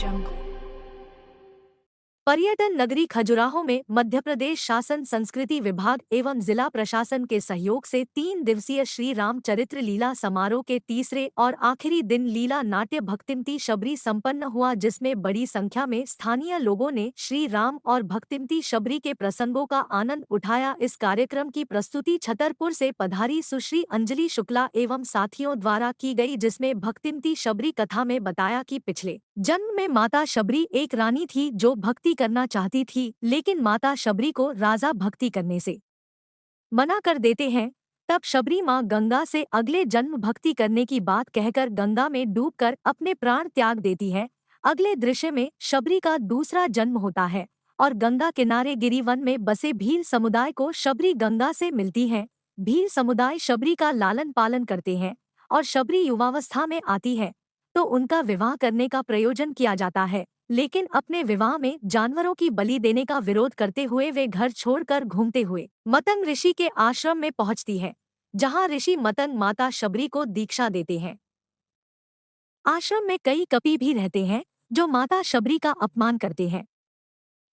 रंग। पर्यटन नगरी खजुराहो में मध्य प्रदेश शासन संस्कृति विभाग एवं जिला प्रशासन के सहयोग से 3 दिवसीय श्री राम चरित्र लीला समारोह के तीसरे और आखिरी दिन लीला नाट्य भक्तिमती शबरी संपन्न हुआ, जिसमें बड़ी संख्या में स्थानीय लोगों ने श्री राम और भक्तिमती शबरी के प्रसंगों का आनंद उठाया। इस कार्यक्रम की प्रस्तुति छतरपुर से पधारी सुश्री अंजलि शुक्ला एवं साथियों द्वारा की गई, जिसमें भक्तिमती शबरी कथा में बताया कि पिछले जन्म में माता शबरी एक रानी थी जो भक्ति करना चाहती थी, लेकिन माता शबरी को राजा भक्ति करने से मना कर देते हैं। तब शबरी माँ गंगा से अगले जन्म भक्ति करने की बात कहकर गंगा में डूबकर अपने प्राण त्याग देती है। अगले दृश्य में शबरी का दूसरा जन्म होता है और गंगा किनारे गिरिवन में बसे भील समुदाय को शबरी गंगा से मिलती है। भील समुदाय शबरी का लालन पालन करते हैं और शबरी युवावस्था में आती है तो उनका विवाह करने का प्रयोजन किया जाता है, लेकिन अपने विवाह में जानवरों की बलि देने का विरोध करते हुए वे घर छोड़कर घूमते हुए मतंग ऋषि के आश्रम में पहुंचती है, जहां ऋषि मतंग माता शबरी को दीक्षा देते हैं। आश्रम में कई कपि भी रहते हैं जो माता शबरी का अपमान करते हैं।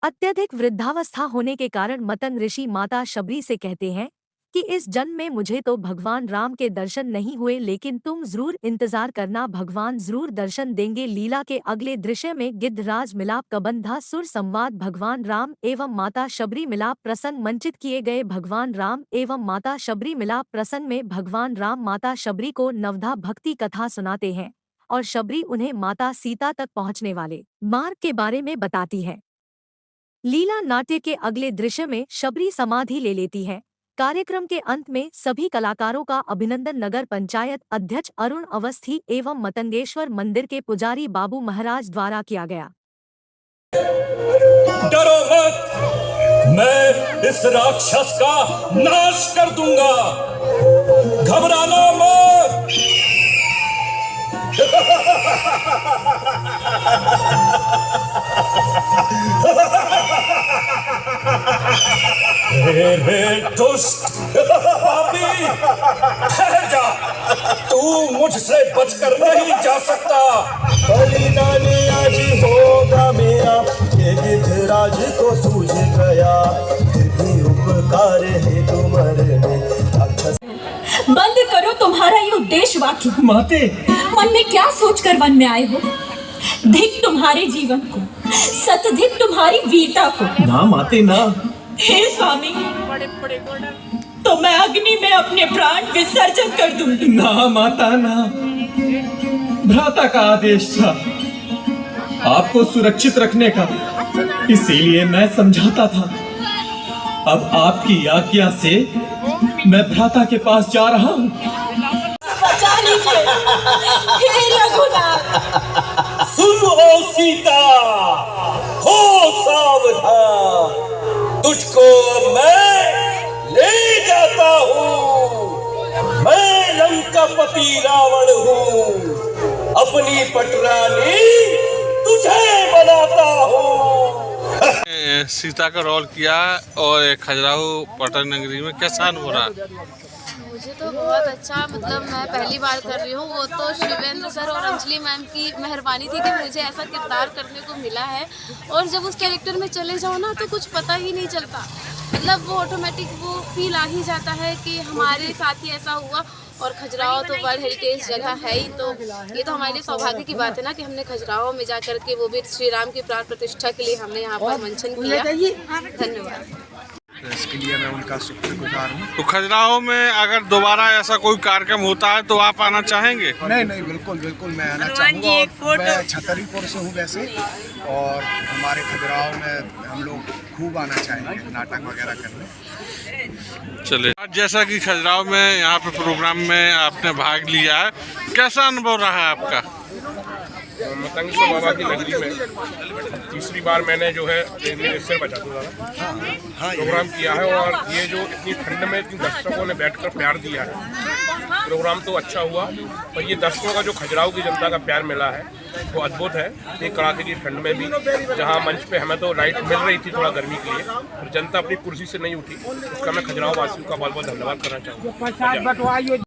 अत्यधिक वृद्धावस्था होने के कारण मतंग ऋषि माता शबरी से कहते हैं कि इस जन्म में मुझे तो भगवान राम के दर्शन नहीं हुए, लेकिन तुम जरूर इंतजार करना, भगवान जरूर दर्शन देंगे। लीला के अगले दृश्य में गिद्धराज मिलाप कबंधा सुर संवाद भगवान राम एवं माता शबरी मिलाप प्रसंग मंचित किए गए। भगवान राम एवं माता शबरी मिलाप प्रसंग में भगवान राम माता शबरी को नवधा भक्ति कथा सुनाते हैं और शबरी उन्हें माता सीता तक पहुँचने वाले मार्ग के बारे में बताती है। लीला नाट्य के अगले दृश्य में शबरी समाधि ले लेती है। कार्यक्रम के अंत में सभी कलाकारों का अभिनंदन नगर पंचायत अध्यक्ष अरुण अवस्थी एवं मतंगेश्वर मंदिर के पुजारी बाबू महाराज द्वारा किया गया। डरो मत, मैं इस राक्षस का नाश कर दूंगा, घबराना मत। दुष्ट पापी, ठहर जा, तू मुझसे बचकर नहीं जा सकता। बलिदानी आज होगा मेरा, ये गिद्धराज को सूझ गया, फिर भी उपकार है तुम्हारे राक्षस। बंद करो तुम्हारा ये उद्देश्य वाक्य। माते, मन में क्या सोचकर वन में आए हो? धिक तुम्हारे जीवन को, सतधिक तुम्हारी वीरता को। ना माते ना। हे स्वामी, तो मैं अग्नि में अपने प्राण विसर्जन कर दूंगी। ना माता ना, भ्राता का आदेश था आपको सुरक्षित रखने का, इसीलिए मैं समझाता था। अब आपकी आज्ञा से मैं भ्राता के पास जा रहा हूँ। बचा लीजिए हे रघुनाथ। सुन हो सीता, हो सावधान, तुझको मैं ले जाता हूँ। मैं लंकापति रावण हूँ, अपनी पटरानी तुझे बनाता हूँ। सीता का रोल किया और खजुराहो पर्यटन नगरी में कैसा अनुभव रहा? मुझे तो बहुत अच्छा, मतलब मैं पहली बार कर रही हूँ। वो तो शिवेंद्र सर और अंजलि मैम की मेहरबानी थी कि मुझे ऐसा किरदार करने को मिला है, और जब उस कैरेक्टर में चले जाओ ना तो कुछ पता ही नहीं चलता, मतलब वो ऑटोमेटिक वो फील आ ही जाता है कि हमारे साथ ही ऐसा हुआ। और खजुराहो तो वर्ल्ड हेरिटेज जगह है ही, तो ये तो हमारे लिए सौभाग्य की बात है ना कि हमने खजुराहो में जा कर के वो भी श्री राम की प्राण प्रतिष्ठा के लिए हमने यहाँ पर मंचन किया। धन्यवाद। इसके लिए मैं उनका शुक्रगुजार हूँ। तो खजुराहो में अगर दोबारा ऐसा कोई कार्यक्रम होता है तो आप आना चाहेंगे? नहीं नहीं, बिल्कुल बिल्कुल मैं आना चाहूँगा। मैं छतरपुर से हूँ वैसे, और हमारे खजुराहो में हम लोग खूब आना चाहेंगे नाटक वगैरह करने। चले, जैसा कि खजुराहो में यहाँ पे प्रोग्राम में आपने भाग लिया है, कैसा अनुभव रहा आपका? मतंगेश्वर बाबा की नगरी में तीसरी बार मैंने जो है सिर बचा प्रोग्राम किया है, और ये जो इतनी ठंड में इतनी दर्शकों ने बैठकर प्यार दिया है, प्रोग्राम तो अच्छा हुआ, और ये दर्शकों का जो खजुराहो की जनता का प्यार मिला है वो अद्भुत है। एक कड़ाके की ठंड में भी जहाँ मंच पे हमें तो लाइट मिल रही थी थोड़ा गर्मी के लिए, और जनता अपनी कुर्सी से नहीं उठी, उसका मैं खजुराहो वासियों का बहुत बहुत धन्यवाद करना चाहूँगा।